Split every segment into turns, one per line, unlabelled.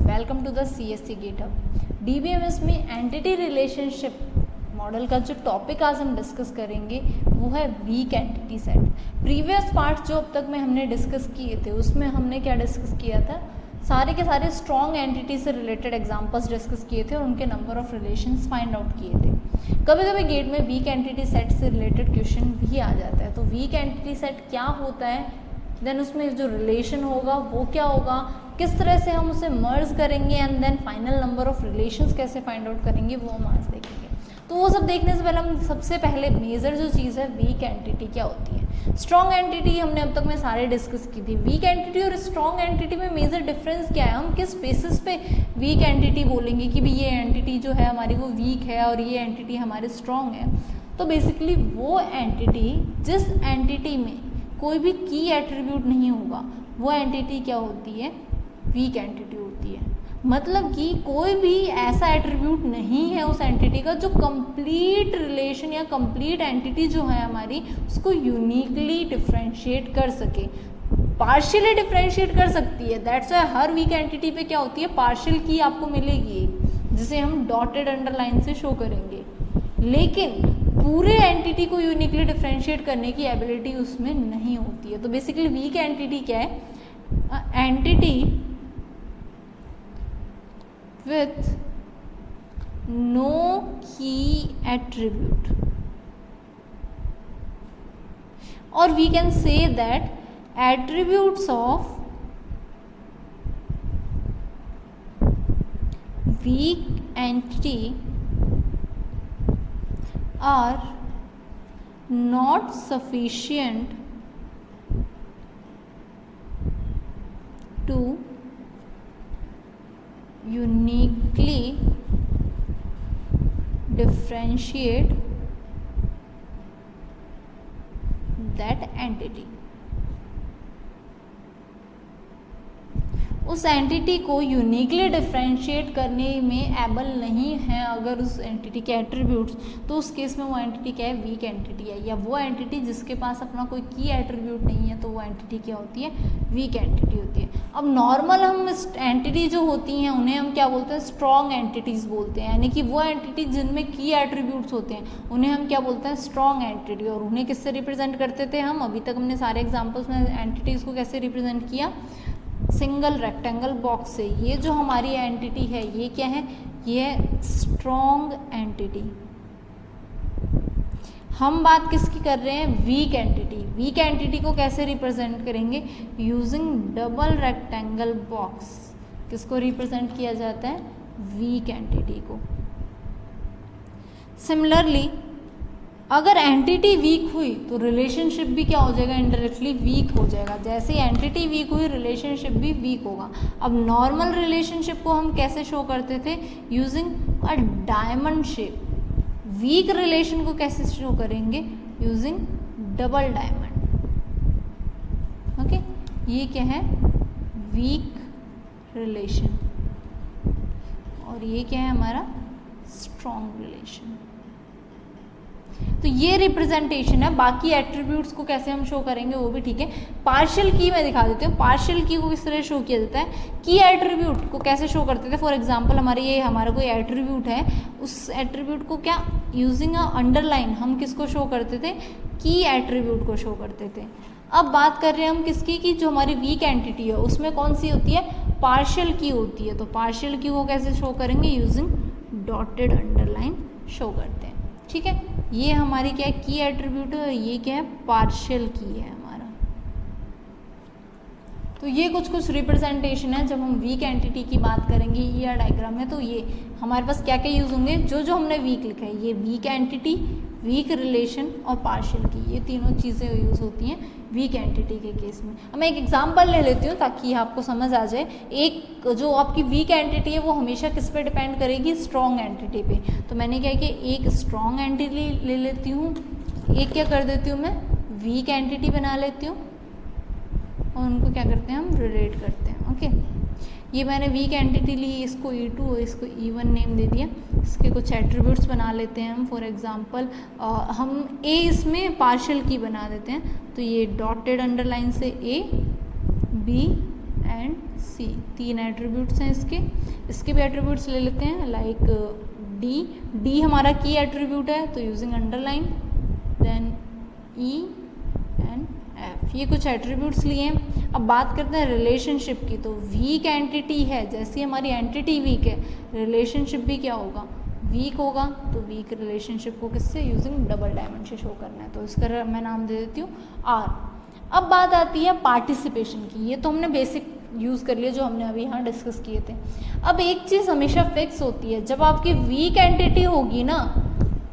Welcome to the CSC GitHub। DBMS में entity relationship model का जो टॉपिक आज हम डिस्कस करेंगे वो है weak entity set. Previous part जो अब तक में हमने डिस्कस किए थे उसमें हमने क्या डिस्कस किया था, सारे के सारे स्ट्रॉन्ग एंटिटी से रिलेटेड एग्जांपल्स डिस्कस किए थे और उनके number of relations find out किए थे। कभी कभी गेट में वीक एंटिटी सेट से रिलेटेड क्वेश्चन भी आ जाता है। तो वीक एंटिटी सेट क्या होता है, देन उसमें जो रिलेशन होगा वो क्या होगा, किस तरह से हम उसे मर्ज करेंगे and then final number of relations कैसे फाइंड आउट करेंगे वो हम आज देखेंगे। तो वो सब देखने से पहले हम सबसे पहले मेजर जो चीज़ है वीक एंटिटी क्या होती है। स्ट्रॉन्ग एंटिटी हमने अब तक में सारे डिस्कस की थी। वीक एंटिटी और स्ट्रॉन्ग एंटिटी में मेजर डिफरेंस क्या है, हम किस बेसिस पे वीक एंटिटी बोलेंगे कि भी ये एंटिटी जो है हमारी वो वीक है और ये एंटिटी हमारी स्ट्रॉन्ग है। तो बेसिकली वो एंटिटी जिस एंटिटी में कोई भी की एट्रीब्यूट नहीं होगा वो एंटिटी क्या होती है, वीक एंटिटी होती है। मतलब कि कोई भी ऐसा एट्रीब्यूट नहीं है उस एंटिटी का जो कंप्लीट रिलेशन या कंप्लीट एंटिटी जो है हमारी उसको यूनिकली डिफरेंशिएट कर सके। पार्शियली डिफरेंशिएट कर सकती है, that's why her weak entity पे क्या होती है, पार्शियल की आपको मिलेगी जिसे हम डॉटेड अंडरलाइन से शो करेंगे। लेकिन पूरे एंटिटी को यूनिकली डिफरेंशिएट करने की एबिलिटी उसमें नहीं होती है। तो बेसिकली वीक एंटिटी क्या है, entity with no key attribute, or we can say that attributes of weak entity are not sufficient to uniquely differentiate that entity। उस एंटिटी को यूनिकली डिफरेंशिएट करने में एबल नहीं है अगर उस एंटिटी के एट्रीब्यूट्स, तो उस केस में वो एंटिटी क्या है, वीक एंटिटी है। या वो एंटिटी जिसके पास अपना कोई की एट्रीब्यूट नहीं है तो वो एंटिटी क्या होती है, वीक एंटिटी होती है। अब नॉर्मल हम एंटिटी जो होती हैं उन्हें हम क्या बोलते हैं, स्ट्रॉन्ग एंटिटीज़ बोलते हैं। यानी कि वो एंटिटी जिनमें की एट्रीब्यूट्स होते हैं उन्हें हम क्या बोलते हैं, स्ट्रॉन्ग एंटिटी। और उन्हें किससे रिप्रेजेंट करते थे हम, अभी तक हमने सारे एग्जाम्पल्स में एंटिटीज़ को कैसे रिप्रेजेंट किया, सिंगल रेक्टेंगल बॉक्स से। ये जो हमारी एंटिटी है ये क्या है, ये स्ट्रॉन्ग एंटिटी। हम बात किसकी कर रहे हैं, वीक एंटिटी। वीक एंटिटी को कैसे रिप्रेजेंट करेंगे, यूजिंग डबल रेक्टेंगल बॉक्स। किसको रिप्रेजेंट किया जाता है, वीक एंटिटी को। सिमिलरली अगर एंटिटी वीक हुई तो रिलेशनशिप भी क्या हो जाएगा, इनडायरेक्टली वीक हो जाएगा। जैसे एंटिटी वीक हुई रिलेशनशिप भी वीक होगा। अब नॉर्मल रिलेशनशिप को हम कैसे शो करते थे, using a diamond shape. Weak relation को कैसे शो करेंगे, यूजिंग डबल डायमंड। ओके, ये क्या है, वीक रिलेशन, और ये क्या है हमारा स्ट्रॉन्ग रिलेशन। तो ये रिप्रेजेंटेशन है। बाकी एट्रीब्यूट्स को कैसे हम शो करेंगे वो भी ठीक है। पार्शियल की मैं दिखा देती हूँ। पार्शियल की को किस तरह शो किया जाता है, की एट्रीब्यूट को कैसे शो करते थे। फॉर एग्जांपल हमारा कोई एट्रीब्यूट है, उस एट्रीब्यूट को क्या यूजिंग अ अंडरलाइन हम किसको शो करते थे, की एट्रीब्यूट को शो करते थे। अब बात कर रहे हैं हम किसकी, की जो हमारी वीक एंटिटी है उसमें कौन सी होती है, पार्शियल की होती है। तो पार्शियल की को कैसे शो करेंगे, यूजिंग डॉटेड अंडरलाइन शो करते हैं। ठीक है, ये हमारी क्या है, की एट्रीब्यूट है, ये क्या है, पार्शियल की है हमारा। तो ये कुछ रिप्रेजेंटेशन है जब हम वीक एंटिटी की बात करेंगे ये डायग्राम में। तो ये हमारे पास क्या क्या यूज होंगे, जो हमने वीक लिखा है, ये वीक एंटिटी, वीक रिलेशन और पार्शियल की, ये तीनों चीज़ें यूज होती हैं वीक एंटिटी के केस में। अब मैं एक एग्जांपल ले लेती हूँ ताकि आपको समझ आ जाए। एक जो आपकी वीक एंटिटी है वो हमेशा किस पे डिपेंड करेगी, स्ट्रॉन्ग एंटिटी पे। तो मैंने क्या किया, एक स्ट्रॉन्ग एंटिटी ले लेती हूँ, एक क्या कर देती हूँ मैं, वीक एंटिटी बना लेती हूँ, और उनको क्या करते हैं हम, रिलेट करते हैं। ओके, ये मैंने वीक एंटिटी ली, इसको E2 और इसको E1 नेम दे दिया। इसके कुछ एट्रीब्यूट्स बना लेते हैं हम। फॉर एग्जांपल हम A इसमें पार्शियल की बना देते हैं। तो ये डॉटेड अंडरलाइन से A, B and C, 3 attributes हैं इसके भी एट्रीब्यूट्स ले लेते हैं, लाइक डी हमारा की एट्रीब्यूट है, तो using underline, then E and F, ये कुछ एट्रीब्यूट्स लिए हैं। अब बात करते हैं रिलेशनशिप की, तो वीक एंटिटी है, जैसी हमारी एंटिटी वीक है, रिलेशनशिप भी क्या होगा, वीक होगा। तो वीक रिलेशनशिप को किससे, यूजिंग डबल डायमंड से शो करना है, तो इसका मैं नाम दे देती हूँ आर। अब बात आती है पार्टिसिपेशन की, ये तो हमने बेसिक यूज़ कर लिया जो हमने अभी यहाँ डिस्कस किए थे। अब एक चीज़ हमेशा फिक्स होती है, जब आपकी वीक एंटिटी होगी ना,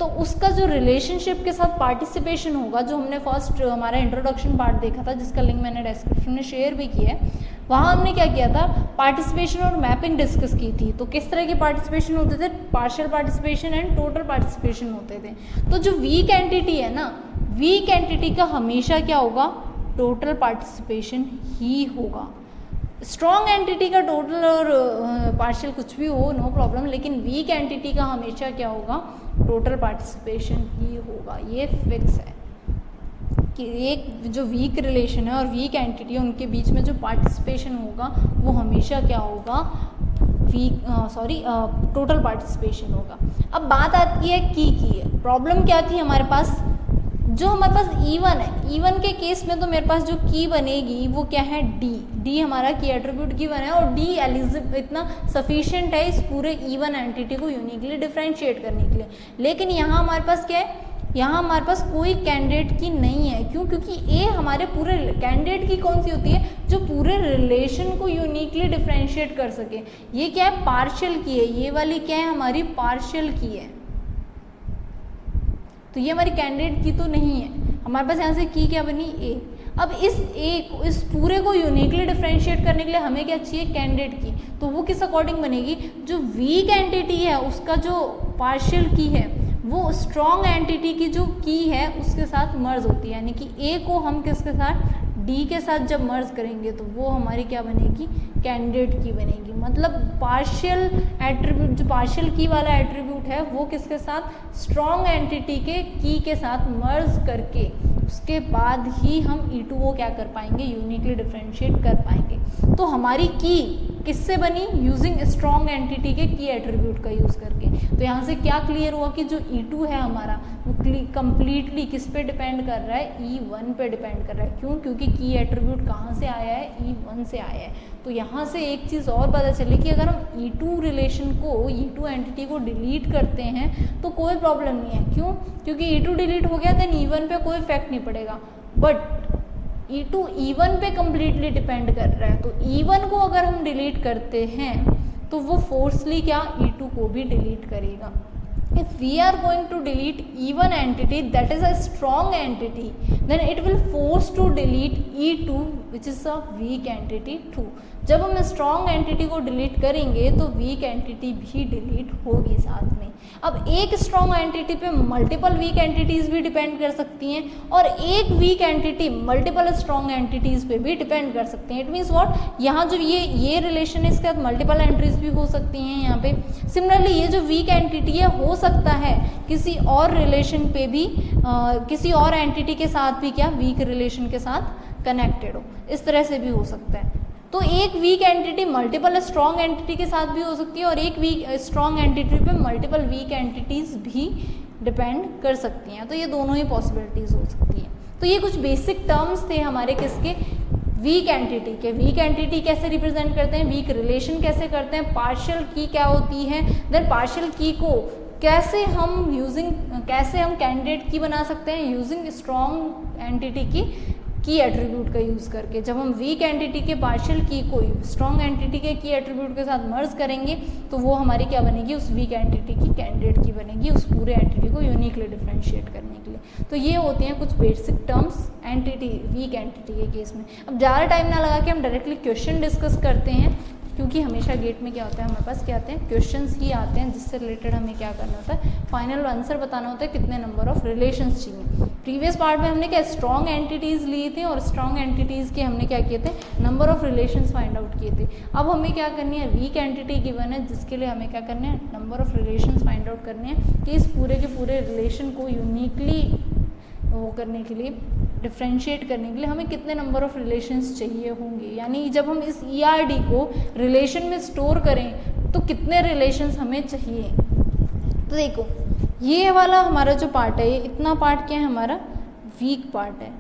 तो उसका जो रिलेशनशिप के साथ पार्टिसिपेशन होगा, जो हमने फर्स्ट हमारा इंट्रोडक्शन पार्ट देखा था, जिसका लिंक मैंने डिस्क्रिप्शन में शेयर भी किया है, वहाँ हमने क्या किया था, पार्टिसिपेशन और मैपिंग डिस्कस की थी। तो किस तरह के पार्टिसिपेशन होते थे, partial participation and total participation होते थे। तो जो वीक एंटिटी है ना, वीक एंटिटी का हमेशा क्या होगा, टोटल पार्टिसिपेशन ही होगा। स्ट्रॉन्ग एंटिटी का टोटल और पार्शियल कुछ भी हो, नो प्रॉब्लम, लेकिन वीक एंटिटी का हमेशा क्या होगा, टोटल पार्टिसिपेशन ही होगा। ये फिक्स है कि एक जो वीक रिलेशन है और वीक एंटिटी है, उनके बीच में जो पार्टिसिपेशन होगा वो हमेशा क्या होगा, टोटल पार्टिसिपेशन होगा। अब बात आती है की है, प्रॉब्लम क्या थी हमारे पास, जो हमारे पास E1 है, E1 के केस में तो मेरे पास जो की बनेगी वो क्या है, डी हमारा की एट्रीब्यूट की बना है, और डी इतना सफिशिएंट है इस पूरे E1 एंटिटी को यूनिकली डिफरेंशिएट करने के लिए। लेकिन यहाँ हमारे पास क्या है, यहाँ हमारे पास कोई कैंडिडेट की नहीं है। क्यों, क्योंकि ए हमारे पूरे कैंडिडेट की कौन सी होती है, जो पूरे रिलेशन को यूनिकली डिफरेंशिएट कर सके। ये क्या है, पार्शियल की है, ये वाली क्या है, हमारी पार्शियल की है, तो ये हमारी कैंडिडेट की तो नहीं है। हमारे पास यहाँ से की क्या बनी, ए। अब इस पूरे को यूनिकली डिफरेंशिएट करने के लिए हमें क्या चाहिए, कैंडिडेट की। तो वो किस अकॉर्डिंग बनेगी, जो वीक एंटिटी है उसका जो पार्शियल की है वो स्ट्रॉन्ग एंटिटी की जो की है उसके साथ मर्ज होती है, यानी कि ए को हम किसके साथ, डी के साथ जब मर्ज करेंगे तो वो हमारी क्या बनेगी, कैंडिडेट की बनेगी। मतलब पार्शियल एट्रीब्यूट, जो पार्शियल की वाला एट्रीब्यूट है वो किसके साथ, स्ट्रॉन्ग एंटिटी के की के साथ मर्ज करके उसके बाद ही हम E2 को क्या कर पाएंगे, यूनिकली डिफरेंशिएट कर पाएंगे। तो हमारी की किससे बनी, यूजिंग स्ट्रॉन्ग एंटिटी के की एट्रीब्यूट का यूज़ करके। तो यहाँ से क्या क्लियर हुआ कि जो E2 है हमारा वो कंप्लीटली किस पे डिपेंड कर रहा है, E1 पे डिपेंड कर रहा है। क्यों, क्योंकि की एट्रीब्यूट कहाँ से आया है, E1 से आया है। तो यहाँ से एक चीज़ और पता चली कि अगर हम E2 रिलेशन को, E2 एंटिटी को डिलीट करते हैं तो कोई प्रॉब्लम नहीं है। क्यों, क्योंकि E2 डिलीट हो गया देन E1 पे कोई इफेक्ट नहीं पड़ेगा। बट E2 E1 पे कम्प्लीटली डिपेंड कर रहा है, तो E1 को अगर हम डिलीट करते हैं तो वो फोर्सली क्या, E2 को भी डिलीट करेगा। If we are going to delete E1 entity that is a strong entity, then it will force to delete E2 which is a weak entity too. जब हम स्ट्रॉन्ग एंटिटी को डिलीट करेंगे तो weak entity भी delete होगी साथ में। अब एक स्ट्रॉन्ग एंटिटी पे मल्टीपल वीक एंटिटीज भी डिपेंड कर सकती हैं और एक weak entity multiple strong entities पे भी डिपेंड कर सकती हैं। इट मीन्स व्हाट, यहाँ जो ये रिलेशन है इसके साथ मल्टीपल एंट्रीज भी हो सकती हैं यहाँ पे। सिमिलरली ये जो वीक एंटिटी है हो सकता है किसी और रिलेशन पे भी किसी और एंटिटी के साथ भी क्या, वीक रिलेशन के साथ कनेक्टेड हो, इस तरह से भी हो सकता है। तो एक weak entity multiple strong entity के साथ भी हो सकती है और एक वीक स्ट्रॉन्ग एंटिटी पे मल्टीपल वीक एंटिटीज भी डिपेंड कर सकती हैं। तो ये दोनों ही पॉसिबिलिटीज हो सकती हैं। तो ये कुछ बेसिक टर्म्स थे हमारे किसके, वीक एंटिटी के। वीक एंटिटी कैसे रिप्रेजेंट करते हैं, वीक रिलेशन कैसे करते हैं, पार्शियल की क्या होती है, देन पार्शियल की को कैसे हम कैंडिडेट की बना सकते हैं यूजिंग स्ट्रॉन्ग एंटिटी की एट्रीब्यूट का यूज़ करके। जब हम वीक एंटिटी के पार्शियल की को स्ट्रॉन्ग एंटिटी के की एट्रीब्यूट के साथ मर्ज करेंगे तो वो हमारी क्या बनेगी, उस वीक एंटिटी की कैंडिडेट की बनेगी, उस पूरे एंटिटी को यूनिकली डिफरेंशिएट करने के लिए। तो ये होती हैं कुछ basic terms entity, weak entity के केस में। अब ज़्यादा टाइम ना लगा के हम डायरेक्टली क्वेश्चन डिस्कस करते हैं, क्योंकि हमेशा गेट में क्या होता है, हमारे पास क्या आते हैं, क्वेश्चंस ही आते हैं जिससे रिलेटेड हमें क्या करना होता है, फाइनल आंसर बताना होता है कितने नंबर ऑफ रिलेशंस चाहिए। प्रीवियस पार्ट में हमने क्या स्ट्रॉन्ग एंटिटीज़ लिए थे और स्ट्रॉन्ग एंटिटीज़ के हमने क्या किए थे, number of relations find out किए थे। अब हमें क्या करनी है, वीक एंटिटी गिवन है जिसके लिए हमें क्या करना है, number of relations find out करने हैं कि इस पूरे के पूरे रिलेशन को यूनिकली वो करने के लिए डिफ्रेंशिएट करने के लिए हमें कितने नंबर ऑफ रिलेशंस चाहिए होंगे, यानी जब हम इस ERD को रिलेशन में स्टोर करें तो कितने रिलेशंस हमें चाहिए। तो देखो ये वाला हमारा जो पार्ट है, ये इतना पार्ट क्या है हमारा वीक पार्ट है।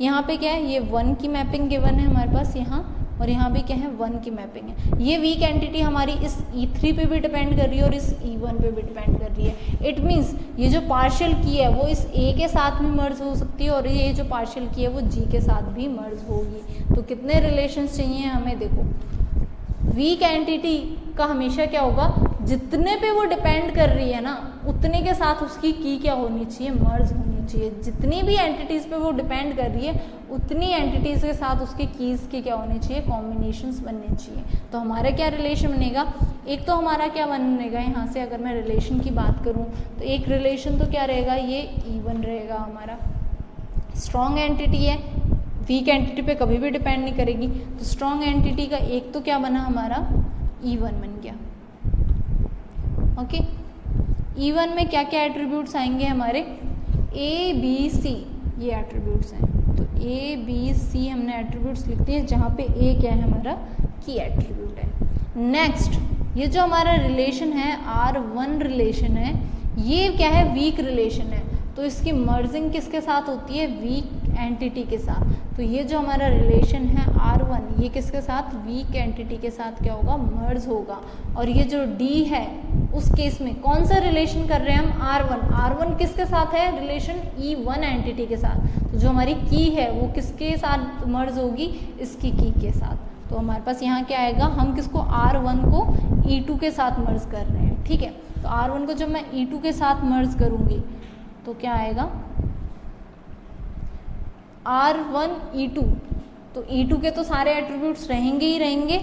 यहाँ पे क्या है, ये 1 की मैपिंग गिवन है हमारे पास यहाँ, और यहाँ भी क्या है 1 की मैपिंग है। ये वीक एंटिटी हमारी इस E3 पे भी डिपेंड कर रही है और इस E1 पे भी डिपेंड कर रही है। इट मीन्स ये जो पार्शियल की है वो इस A के साथ भी मर्ज हो सकती है और ये जो पार्शियल की है वो G के साथ भी मर्ज होगी। तो कितने रिलेशंस चाहिए हमें, देखो वीक एंटिटी का हमेशा क्या होगा, जितने पे वो डिपेंड कर रही है ना उतने के साथ उसकी की क्या होनी चाहिए, मर्ज होनी चाहिए। जितनी भी एंटिटीज़ पे वो डिपेंड कर रही है उतनी एंटिटीज़ के साथ उसके कीज़ के क्या होने चाहिए, कॉम्बिनेशंस बनने चाहिए। तो हमारा क्या रिलेशन बनेगा, एक तो हमारा क्या बनेगा यहाँ से, अगर मैं रिलेशन की बात करूँ तो एक रिलेशन तो क्या रहेगा, ये E1 रहेगा हमारा। स्ट्रॉन्ग एंटिटी है, वीक एंटिटी पे कभी भी डिपेंड नहीं करेगी। तो स्ट्रॉन्ग एंटिटी का एक तो क्या बना हमारा, E1 बन गया। ओके, E1 में क्या क्या एट्रीब्यूट्स आएंगे हमारे, A B C ये एट्रीब्यूट्स हैं। तो A B C हमने एट्रीब्यूट्स लिख दिए, जहाँ पे A क्या है हमारा की एट्रीब्यूट है। नेक्स्ट ये जो हमारा रिलेशन है R1 रिलेशन है, ये क्या है वीक रिलेशन है। तो इसकी मर्जिंग किसके साथ होती है, वीक एंटिटी के साथ। तो ये जो हमारा रिलेशन है R1 ये किसके साथ, वीक एंटिटी के साथ क्या होगा, मर्ज होगा। और ये जो D है उस केस में कौन सा रिलेशन कर रहे हैं हम, R1 किसके साथ है रिलेशन, E1 एंटिटी के साथ। तो जो हमारी की है वो किसके साथ मर्ज होगी, इसकी की के साथ। तो हमारे पास यहाँ क्या आएगा, हम किसको R1 को E2 के साथ मर्ज कर रहे हैं, ठीक है। तो R1 को जब मैं E2 के साथ मर्ज करूँगी तो क्या आएगा, R1 E2। तो E2 के तो सारे एट्रीब्यूट्स रहेंगे ही रहेंगे,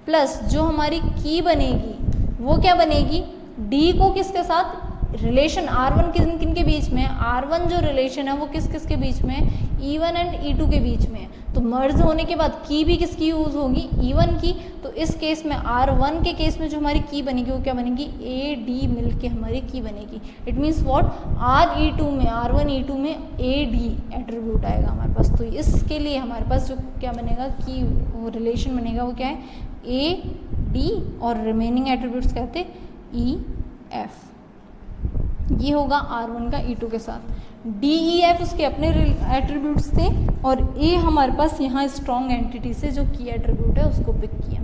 प्लस जो हमारी की बनेगी वो क्या बनेगी, D को किसके साथ, रिलेशन R1 किन किन के बीच में है, R1 जो रिलेशन है वो किस किस के बीच में है, E1 एंड E2 के बीच में है। तो मर्ज होने के बाद की भी किसकी यूज होगी, E1 की। तो इस केस में R1 के केस में जो हमारी की बनेगी वो क्या बनेगी, AD मिल के हमारी की बनेगी। It means what, R1 E2 में AD एट्रीब्यूट आएगा हमारे पास। तो इसके लिए हमारे पास जो क्या बनेगा की वो रिलेशन बनेगा वो क्या है, AD और रिमेनिंग एट्रीब्यूट्स कहते EF। ये होगा R1 का E2 के साथ। DEF उसके अपने एट्रीब्यूट्स थे और A हमारे पास यहाँ स्ट्रॉन्ग एंटिटी से जो की एट्रीब्यूट है उसको पिक किया।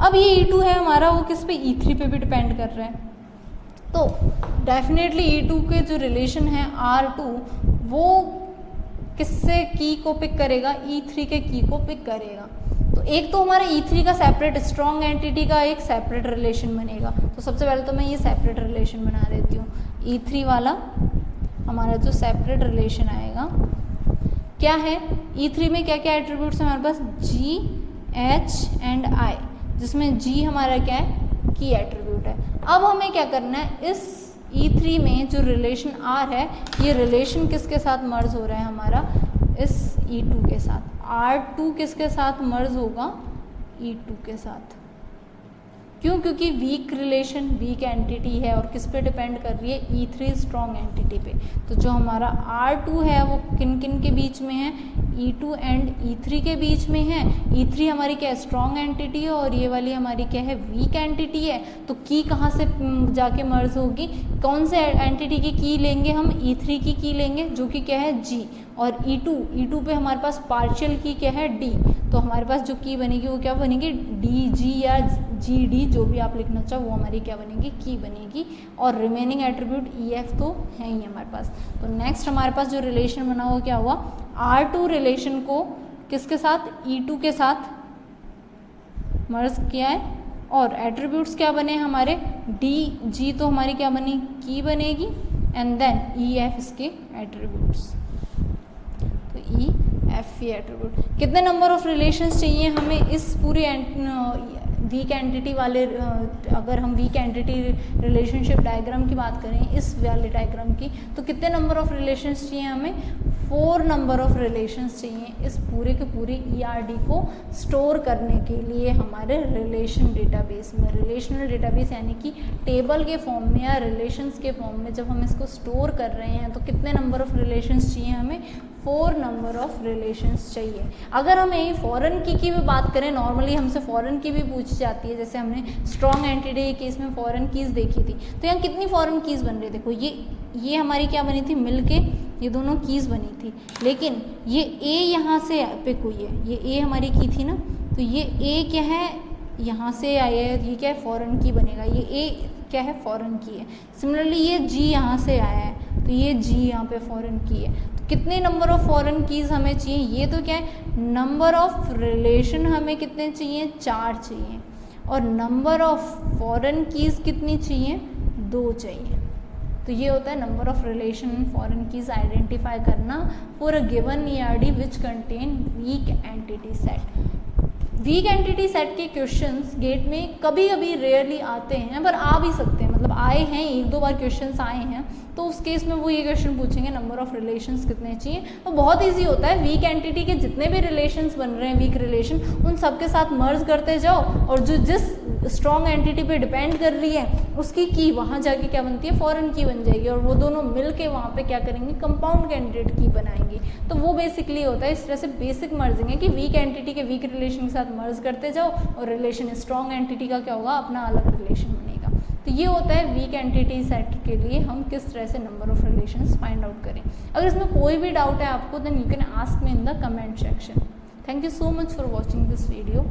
अब ये E2 है हमारा, वो किस पे, E3 पे भी डिपेंड कर रहा है। तो डेफिनेटली E2 के जो रिलेशन है R2 वो किससे की को पिक करेगा, E3 के की को पिक करेगा। तो एक तो हमारा E3 का सेपरेट स्ट्रॉन्ग एंटिटी का एक सेपरेट रिलेशन बनेगा। तो सबसे पहले तो मैं ये सेपरेट रिलेशन बना देती हूँ। E3 वाला हमारा जो सेपरेट रिलेशन आएगा क्या है, E3 में क्या क्या एट्रीब्यूट्स हैं हमारे पास, G, H एंड I, जिसमें G हमारा क्या है, की एट्रीब्यूट है। अब हमें क्या करना है, इस E3 में जो रिलेशन R है ये रिलेशन किसके साथ मर्ज हो रहा है हमारा, इस E2 के साथ। R2 किसके साथ मर्ज होगा, E2 के साथ। क्यों, क्योंकि वीक रिलेशन वीक एंटिटी है और किस पे डिपेंड कर रही है, E3 स्ट्रॉन्ग एंटिटी पे। तो जो हमारा R2 है वो किन किन के बीच में है, E2 एंड E3 के बीच में है। E3 हमारी क्या है, स्ट्रॉन्ग एंटिटी है और ये वाली हमारी क्या है, वीक एंटिटी है। तो की कहाँ से जाके मर्ज होगी, कौन से एंटिटी की लेंगे हम, E3 की लेंगे जो कि क्या है G, और E2 पे हमारे पास पार्शियल की क्या है D। तो हमारे पास जो की बनेगी वो क्या बनेगी, DG या GD जो भी आप लिखना चाहो वो हमारी क्या बनेगी, की बनेगी। और रिमेनिंग एट्रीब्यूट EF तो है ही हमारे पास। तो नेक्स्ट हमारे पास जो रिलेशन बना हुआ क्या हुआ, R2 रिलेशन को किसके साथ, E2 के साथ मर्ज किया है और एट्रीब्यूट्स क्या बने हमारे, DG तो हमारी क्या बनी, की बनेगी एंड देन EF इसके एट्रीब्यूट्स। तो EF एट्रीब्यूट। कितने नंबर ऑफ रिलेशंस चाहिए हमें इस पूरी वीक एंटिटी वाले, अगर हम वीक एंटिटी रिलेशनशिप डायग्राम की बात करें इस वाले डायग्राम की, तो कितने नंबर ऑफ रिलेशंस चाहिए हमें, 4 नंबर ऑफ रिलेशंस चाहिए इस पूरे के पूरे ERD को स्टोर करने के लिए हमारे रिलेशन डेटाबेस में। रिलेशनल डेटाबेस यानी कि टेबल के फॉर्म में या रिलेशंस के फॉर्म में जब हम इसको स्टोर कर रहे हैं तो कितने नंबर ऑफ रिलेशंस चाहिए हमें? 4 नंबर ऑफ रिलेशंस चाहिए। अगर हम यही फॉरेन की भी बात करें, नॉर्मली हमसे फॉरेन की भी पूछी जाती है, जैसे हमने स्ट्रॉन्ग एंटिटी के केस में फॉरेन कीज देखी थी, तो यहाँ कितनी फॉरेन कीज बन रही है? देखो ये हमारी क्या बनी थी? मिलके ये दोनों कीज बनी थी, लेकिन ये ए यहाँ से पिक हुई है, ये ए हमारी की थी ना, तो ये ए क्या है? यहाँ से आई है, ये क्या है? फॉरेन की बनेगा। ये ए क्या है? फॉरेन की है। सिमिलरली ये जी यहाँ से आया है, तो ये जी यहाँ पे फॉरेन की है। तो कितने नंबर ऑफ फॉरेन कीज हमें चाहिए? ये तो क्या है? नंबर ऑफ रिलेशन हमें कितने चाहिए? 4 चाहिए। और नंबर ऑफ फॉरेन कीज कितनी चाहिए? 2 चाहिए। तो ये होता है number of relation foreign keys identify करना for a given ERD which contain weak entity set. Weak entity set के क्वेश्चंस गेट में कभी कभी रेयरली आते हैं, पर आ भी सकते हैं, मतलब आए हैं, 1-2 बार क्वेश्चंस आए हैं, तो उस केस में वो ये क्वेश्चन पूछेंगे नंबर ऑफ रिलेशंस कितने चाहिए। तो बहुत इजी होता है, वीक एंटिटी के जितने भी रिलेशंस बन रहे हैं, वीक रिलेशन, उन सबके साथ मर्ज करते जाओ और जो जिस स्ट्रॉन्ग एंटिटी पे डिपेंड कर रही है उसकी की वहाँ जाके क्या बनती है? फॉरेन की बन जाएगी, और वो दोनों मिल के वहाँ पे क्या करेंगे? कंपाउंड कैंडिडेट की बनाएंगे। तो वो बेसिकली होता है, इस तरह से बेसिक मर्जिंग है कि वीक एंटिटी के वीक रिलेशन के साथ मर्ज करते जाओ और रिलेशन स्ट्रॉन्ग एंटिटी का क्या होगा? अपना अलग रिलेशन बनेगा। तो ये होता है वीक एंटिटी सेट के लिए हम किस तरह से number of relations find out करें। अगर इसमें कोई भी डाउट है आपको, then you can ask me in the comment section. Thank you so much for watching this video.